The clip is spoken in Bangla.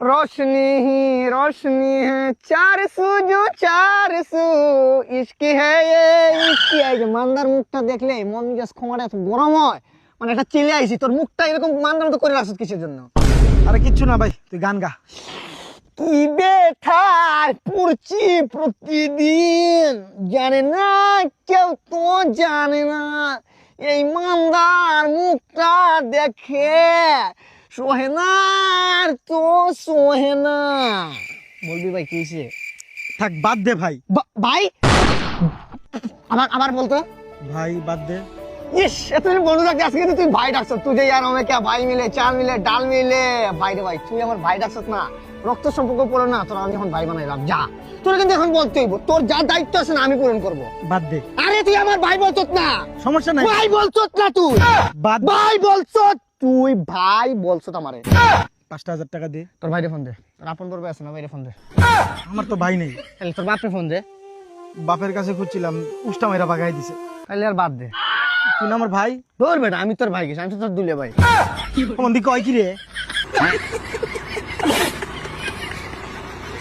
रोशनी ही रोशनी है 400 जो 400 ইশকি है ये ইশকি है যে মান্দার মুখটা দেখলে মন মেজাজ খোমাটা এত গরম হয় মানে এটা চিলে আইছি তোর মুখটা এরকম মান্দার মতো করে রাখছিস কিসের জন্য আরে কিচ্ছু না ভাই, তুই গান গা। কি ব্যথায় পড়ছি প্রতিদিন জানে না কেউ তো জানে না এই মান্দার মুখটা দেখে সোহে না আর তো সোহে না বলবি ভাই কি হয়েছে থাক বাদ দে ভাই। ভাই আবার আবার বলতো ভাই বাদ দে। ইস এতদিন বন্ধু থাকতে আজকে কিন্তু তুই ভাই ডাকছ তুই যে ইয়ার আমি কে ভাই মিলে চাল মিলে ডাল মিলে ভাই রে ভাই তুই আমার ভাই ডাকছ না রক্ত সম্পর্ক পড়ো না তোর আমি এখন ভাই বানাইলাম যা তোর কিন্তু এখন বলতেই তোর যা দায়িত্ব আছে না আমি পূরণ করব বাদ দে। আরে তুই আমার ভাই বলছত না সমস্যা নাই। ভাই বলছত না তুই বাদ ভাই বলছত তুই ভাই বলছত আমারে 5,000 টাকা দে। তোর ভাইরে ফোন দে তোর আপন করবে আছে না ভাইরে ফোন দে আমার তো ভাই নেই। তাহলে তোর বাপরে ফোন দে বাপের কাছে খুঁজছিলাম, উষ্টা মেরা বাগাই দিছে। তাহলে আর বাদ দে তুই না আমার ভাই। ধর বেটা আমি তোর ভাই গেছি আমি তো তোর দুলে ভাই কোন দিকে কয় কি রে?